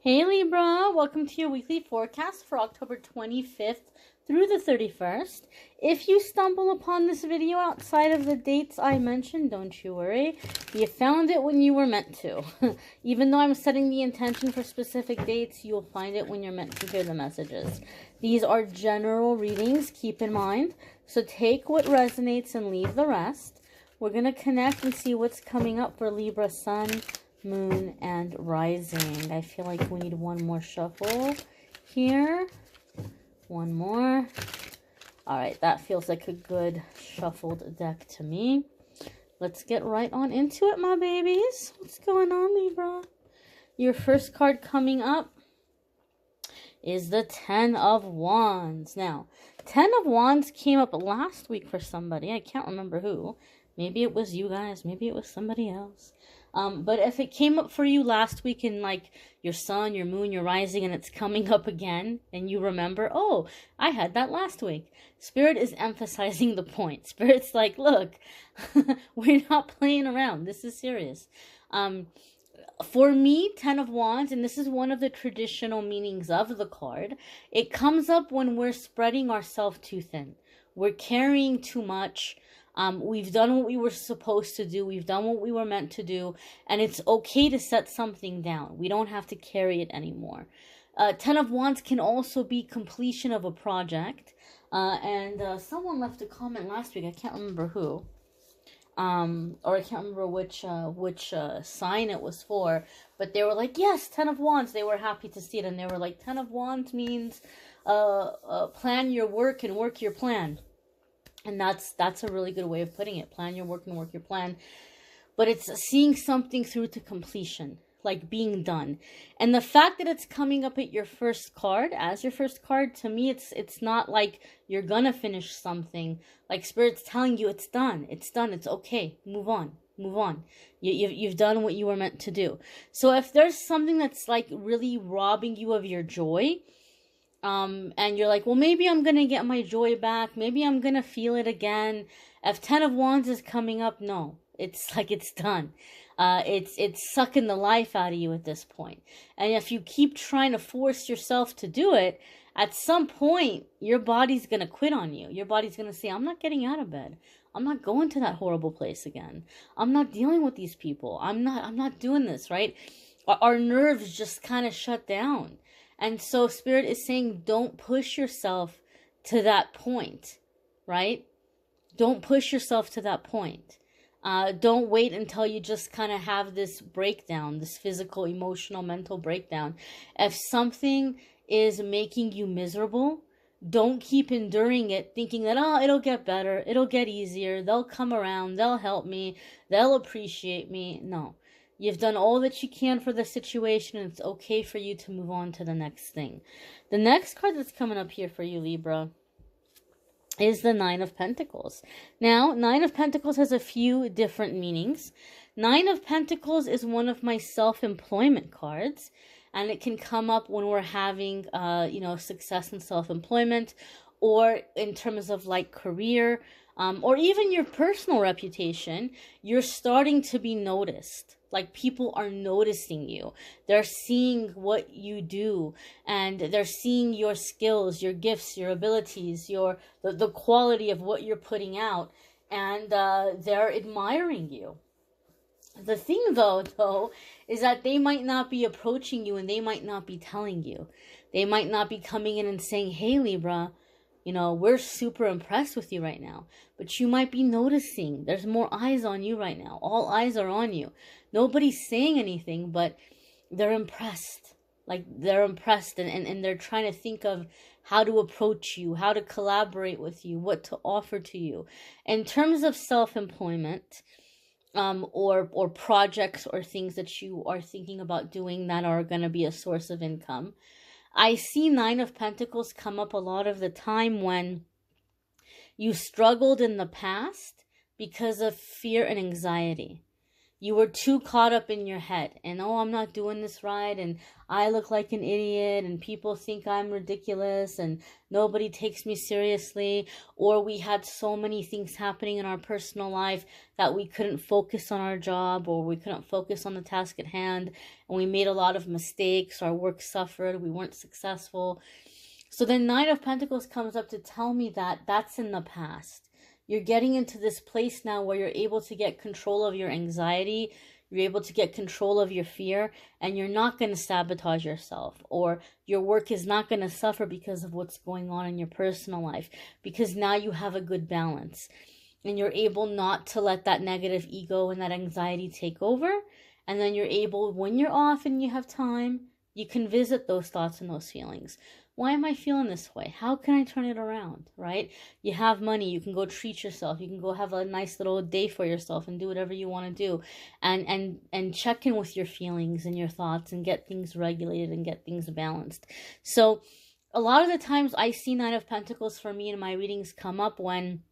Hey Libra, welcome to your weekly forecast for October 25th through the 31st. If you stumble upon this video outside of the dates I mentioned, don't you worry. You found it when you were meant to. Even though I'm setting the intention for specific dates, you'll find it when you're meant to hear the messages. These are general readings, keep in mind. So take what resonates and leave the rest. We're going to connect and see what's coming up for Libra Sun, Moon, and Rising. I feel like we need one more shuffle here. One more. All right, that feels like a good shuffled deck to me. Let's get right on into it, my babies. What's going on, Libra? Your first card coming up is the Ten of Wands. Now, Ten of Wands came up last week for somebody. I can't remember who. Maybe it was you guys. Maybe it was somebody else. But if it came up for you last week in like your sun, your moon, your rising, and it's coming up again, and you remember, oh, I had that last week. Spirit is emphasizing the point. Spirit's like, look, we're not playing around. This is serious. For me, Ten of Wands, and this is one of the traditional meanings of the card, it comes up when we're spreading ourselves too thin. We're carrying too much. We've done what we were supposed to do. We've done what we were meant to do. And it's okay to set something down. We don't have to carry it anymore. Ten of Wands can also be completion of a project. And someone left a comment last week. I can't remember who. Or I can't remember which sign it was for. But they were like, yes, Ten of Wands. They were happy to see it. And they were like, Ten of Wands means plan your work and work your plan. And that's a really good way of putting it. Plan your work and work your plan. But it's seeing something through to completion, like being done. And the fact that it's coming up at your first card, as your first card, to me, it's not like you're gonna finish something. Like Spirit's telling you it's done. It's done. It's okay. Move on. Move on. You've done what you were meant to do. So if there's something that's like really robbing you of your joy, and you're like, well, maybe I'm going to get my joy back. Maybe I'm going to feel it again. If Ten of Wands is coming up, no. It's like it's done. It's sucking the life out of you at this point. And if you keep trying to force yourself to do it, at some point, your body's going to quit on you. Your body's going to say, I'm not getting out of bed. I'm not going to that horrible place again. I'm not dealing with these people. I'm not doing this, right? Our nerves just kind of shut down. And so Spirit is saying, don't push yourself to that point, right? Don't push yourself to that point. Don't wait until you just kind of have this breakdown, this physical, emotional, mental breakdown. If something is making you miserable, don't keep enduring it, thinking that, oh, it'll get better, it'll get easier, they'll come around, they'll help me, they'll appreciate me. No. You've done all that you can for the situation, and it's okay for you to move on to the next thing. The next card that's coming up here for you, Libra, is the Nine of Pentacles. Now, Nine of Pentacles has a few different meanings. Nine of Pentacles is one of my self-employment cards, and it can come up when we're having, success in self-employment, or in terms of like career, or even your personal reputation. You're starting to be noticed. Like, people are noticing you. They're seeing what you do, and they're seeing your skills, your gifts, your abilities, the quality of what you're putting out, and they're admiring you. The thing, though, is that they might not be approaching you, and they might not be telling you. They might not be coming in and saying, hey, Libra, we're super impressed with you right now. But you might be noticing there's more eyes on you right now. All eyes are on you. Nobody's saying anything, but they're impressed. Like, they're impressed, and they're trying to think of how to approach you, how to collaborate with you, what to offer to you. In terms of self-employment, or projects or things that you are thinking about doing that are going to be a source of income, I see Nine of Pentacles come up a lot of the time when you struggled in the past because of fear and anxiety. You were too caught up in your head and, oh, I'm not doing this right, and I look like an idiot, and people think I'm ridiculous, and nobody takes me seriously. Or we had so many things happening in our personal life that we couldn't focus on our job, or we couldn't focus on the task at hand, and we made a lot of mistakes. Our work suffered. We weren't successful. So the Knight of Pentacles comes up to tell me that that's in the past. You're getting into this place now where you're able to get control of your anxiety, you're able to get control of your fear, and you're not going to sabotage yourself, or your work is not going to suffer because of what's going on in your personal life, because now you have a good balance, and you're able not to let that negative ego and that anxiety take over. And then you're able, when you're off and you have time, you can visit those thoughts and those feelings. Why am I feeling this way? How can I turn it around, right? You have money. You can go treat yourself. You can go have a nice little day for yourself and do whatever you want to do. And check in with your feelings and your thoughts and get things regulated and get things balanced. So a lot of the times I see Knight of Pentacles for me in my readings come up when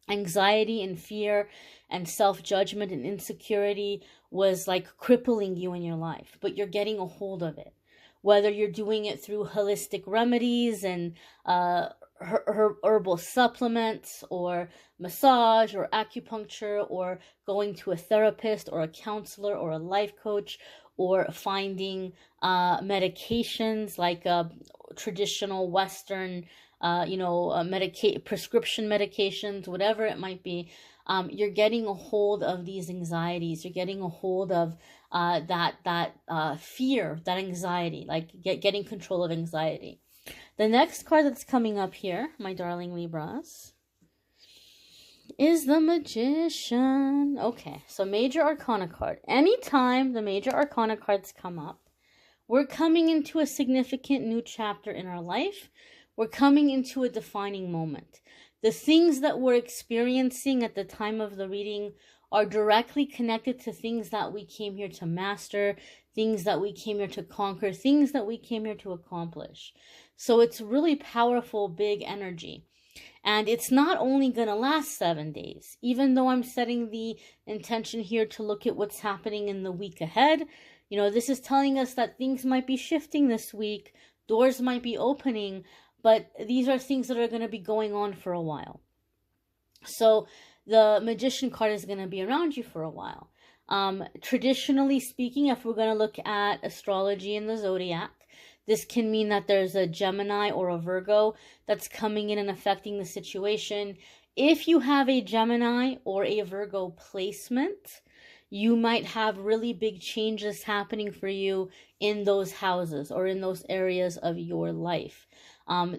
anxiety and fear and self-judgment and insecurity was like crippling you in your life, but you're getting a hold of it. Whether you're doing it through holistic remedies and herbal supplements, or massage, or acupuncture, or going to a therapist or a counselor or a life coach, or finding medications like traditional Western, prescription medications, whatever it might be. You're getting a hold of these anxieties. You're getting a hold of that fear, that anxiety, like getting control of anxiety. The next card that's coming up here, my darling Libras, is the Magician. Okay, so Major Arcana card. Anytime the Major Arcana cards come up, we're coming into a significant new chapter in our life. We're coming into a defining moment. The things that we're experiencing at the time of the reading are directly connected to things that we came here to master, things that we came here to conquer, things that we came here to accomplish. So it's really powerful, big energy. And it's not only going to last 7 days. Even though I'm setting the intention here to look at what's happening in the week ahead, this is telling us that things might be shifting this week, doors might be opening, but these are things that are going to be going on for a while. So the Magician card is going to be around you for a while. Traditionally speaking, if we're going to look at astrology and the zodiac, this can mean that there's a Gemini or a Virgo that's coming in and affecting the situation. If you have a Gemini or a Virgo placement, you might have really big changes happening for you in those houses or in those areas of your life.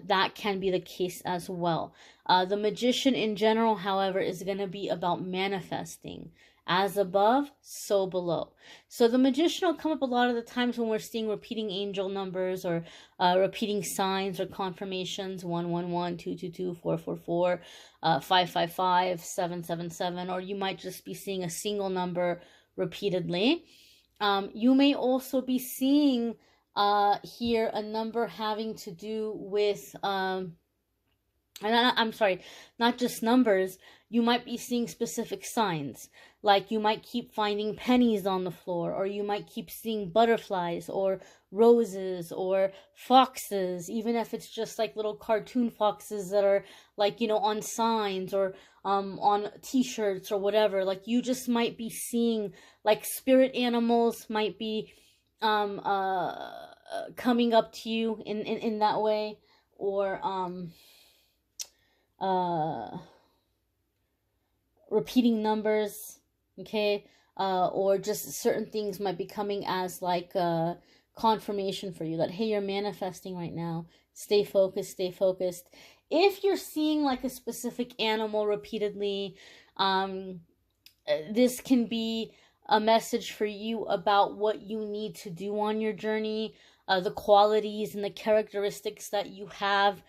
That can be the case as well. The Magician in general, however, is going to be about manifesting. As above, so below. So the Magician will come up a lot of the times when we're seeing repeating angel numbers, or repeating signs or confirmations, 111, 222, 444, 555, 777, or you might just be seeing a single number repeatedly. You may also be seeing here a number having to do with I'm sorry, not just numbers. You might be seeing specific signs, like you might keep finding pennies on the floor, or you might keep seeing butterflies or roses or foxes, even if it's just like little cartoon foxes that are like, on signs or on t-shirts or whatever. Like you just might be seeing like spirit animals might be coming up to you in that way, or repeating numbers, okay, or just certain things might be coming as like confirmation for you that, hey, you're manifesting right now. Stay focused, stay focused. If you're seeing like a specific animal repeatedly, this can be a message for you about what you need to do on your journey, the qualities and the characteristics that you have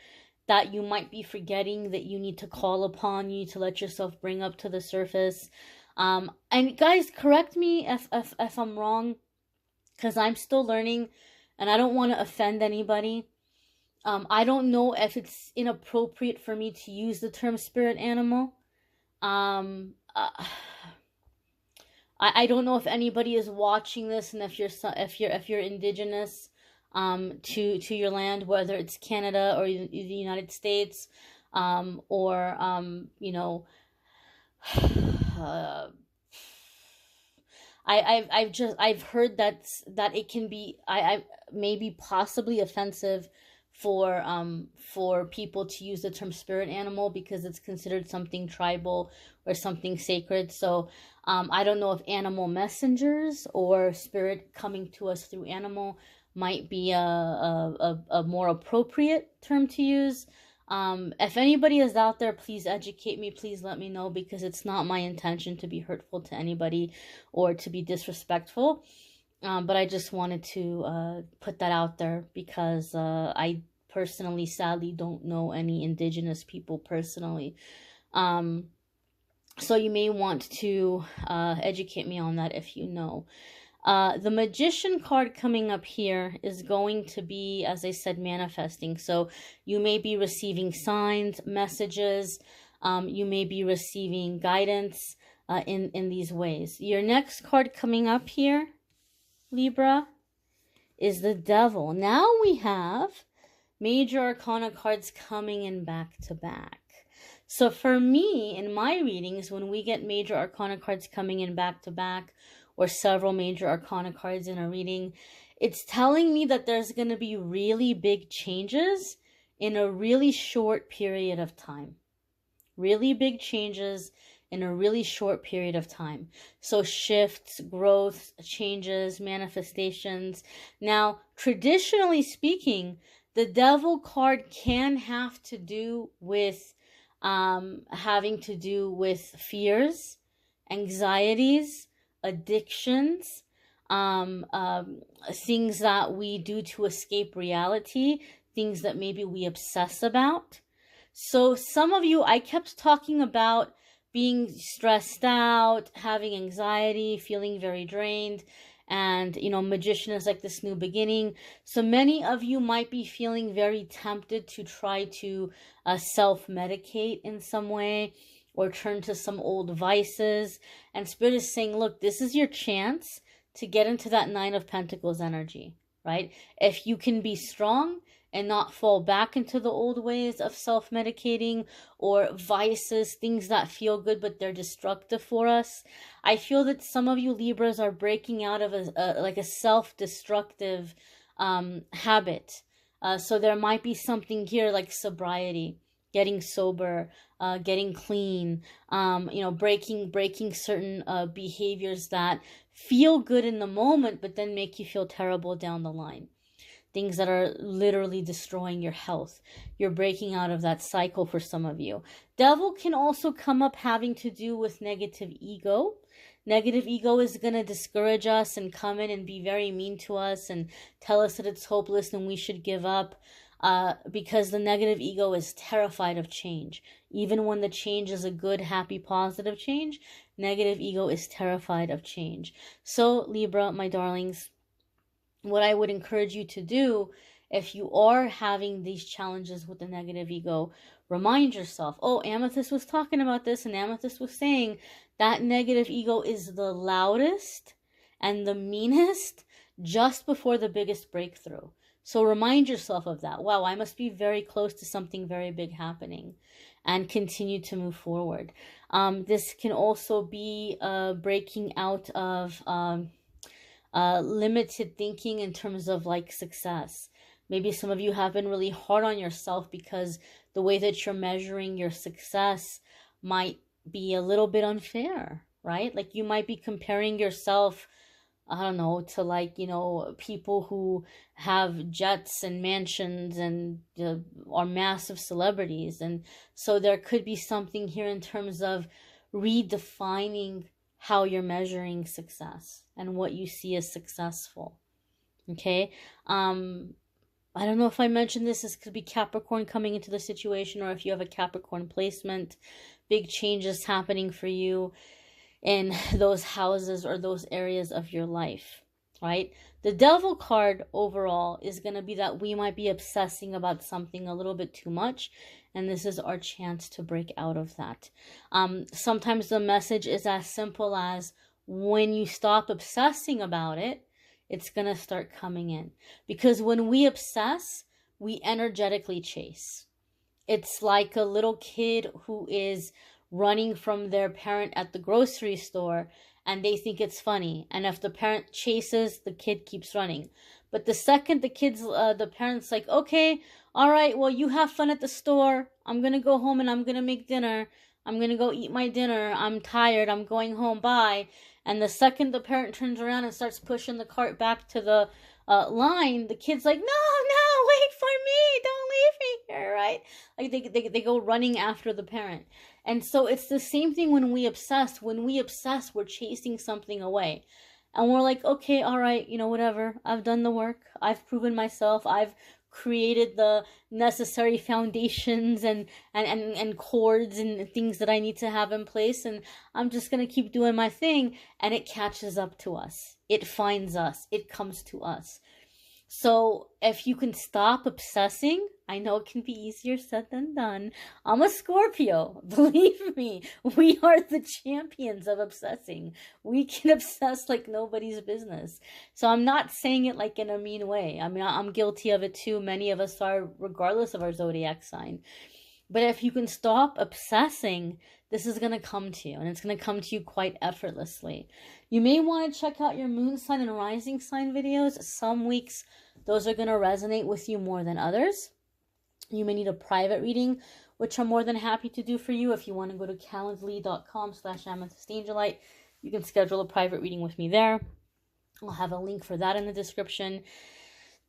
that you might be forgetting, that you need to call upon, you need to let yourself bring up to the surface. And guys, correct me if I'm wrong, because I'm still learning and I don't want to offend anybody. I don't know if it's inappropriate for me to use the term spirit animal. I don't know if anybody is watching this, and if you're indigenous to your land, whether it's Canada or the United States, or you know, I've heard that it can be I maybe possibly offensive for people to use the term spirit animal because it's considered something tribal or something sacred. So I don't know if animal messengers or spirit coming to us through animal might be a more appropriate term to use. If anybody is out there, please educate me. Please let me know, because it's not my intention to be hurtful to anybody or to be disrespectful. But I just wanted to put that out there because I personally, sadly, don't know any indigenous people personally. So you may want to educate me on that if you know. The Magician card coming up here is going to be, as I said, manifesting. So you may be receiving signs, messages. You may be receiving guidance in these ways. Your next card coming up here, Libra, is the Devil. Now we have Major Arcana cards coming in back to back. So for me, in my readings, when we get Major Arcana cards coming in back to back, or several Major Arcana cards in a reading, it's telling me that there's going to be really big changes in a really short period of time. Really big changes in a really short period of time. So shifts, growth, changes, manifestations. Now, traditionally speaking, the Devil card can have to do with having to do with fears, anxieties, addictions, things that we do to escape reality, things that maybe we obsess about. So some of you, I kept talking about being stressed out, having anxiety, feeling very drained, and, you know, Magician is like this new beginning. So many of you might be feeling very tempted to try to self-medicate in some way, or turn to some old vices. And Spirit is saying, look, this is your chance to get into that Nine of Pentacles energy, right? If you can be strong and not fall back into the old ways of self-medicating or vices, things that feel good but they're destructive for us. I feel that some of you Libras are breaking out of like a self-destructive habit. So there might be something here like sobriety, getting sober, getting clean, you know, breaking certain behaviors that feel good in the moment, but then make you feel terrible down the line. Things that are literally destroying your health. You're breaking out of that cycle for some of you. Devil can also come up having to do with negative ego. Negative ego is going to discourage us and come in and be very mean to us and tell us that it's hopeless and we should give up. Because the negative ego is terrified of change. Even when the change is a good, happy, positive change, negative ego is terrified of change. So, Libra, my darlings, what I would encourage you to do, if you are having these challenges with the negative ego, remind yourself, oh, Amethyst was talking about this, and Amethyst was saying that negative ego is the loudest and the meanest just before the biggest breakthrough. So remind yourself of that. Wow, I must be very close to something very big happening, and continue to move forward. This can also be breaking out of limited thinking in terms of like success. Maybe some of you have been really hard on yourself because the way that you're measuring your success might be a little bit unfair, right? Like you might be comparing yourself, I don't know, to like, you know, people who have jets and mansions and are massive celebrities. And so there could be something here in terms of redefining how you're measuring success and what you see as successful. Okay. I don't know if I mentioned this. This could be Capricorn coming into the situation, or if you have a Capricorn placement, big changes happening for you in those houses or those areas of your life, right? The Devil card overall is going to be that we might be obsessing about something a little bit too much, and this is our chance to break out of that. Sometimes the message is as simple as, when you stop obsessing about it, it's going to start coming in. Because when we obsess, we energetically chase. It's like a little kid who is running from their parent at the grocery store and they think it's funny. And if the parent chases, the kid keeps running. But the second the parent's like, okay, all right, well, you have fun at the store. I'm going to go home and I'm going to make dinner. I'm going to go eat my dinner. I'm tired. I'm going home. Bye. And the second the parent turns around and starts pushing the cart back to the line, the kid's like, no, wait for me. Don't leave me here, right? Like they go running after the parent. And so it's the same thing when we obsess. When we obsess, we're chasing something away. And we're like, okay, all right, whatever. I've done the work. I've proven myself. I've created the necessary foundations and cords and things that I need to have in place, and I'm just going to keep doing my thing, and it catches up to us. It finds us. It comes to us. So if you can stop obsessing, I know it can be easier said than done. I'm a Scorpio. Believe me, we are the champions of obsessing. We can obsess like nobody's business. So I'm not saying it like in a mean way. I mean, I'm guilty of it too. Many of us are, regardless of our zodiac sign. But if you can stop obsessing, this is going to come to you, and it's going to come to you quite effortlessly. You may want to check out your moon sign and rising sign videos. Some weeks, those are going to resonate with you more than others. You may need a private reading, which I'm more than happy to do for you. If you want to go to calendly.com/amethystangelite, you can schedule a private reading with me there. I'll have a link for that in the description.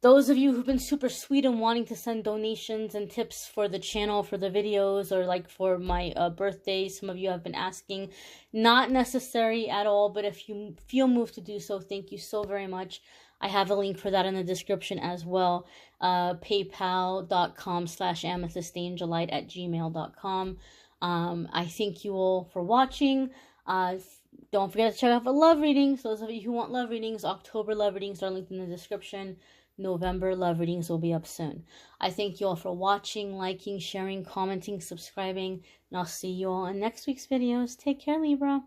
Those of you who've been super sweet and wanting to send donations and tips for the channel, for the videos, or like for my birthday, some of you have been asking. Not necessary at all, but if you feel moved to do so, thank you so very much. I have a link for that in the description as well. PayPal.com/amethystangelite@gmail.com. I thank you all for watching. Don't forget to check out for love readings. Those of you who want love readings, October love readings are linked in the description. November love readings will be up soon. I thank you all for watching, liking, sharing, commenting, subscribing, and I'll see you all in next week's videos. Take care, Libra.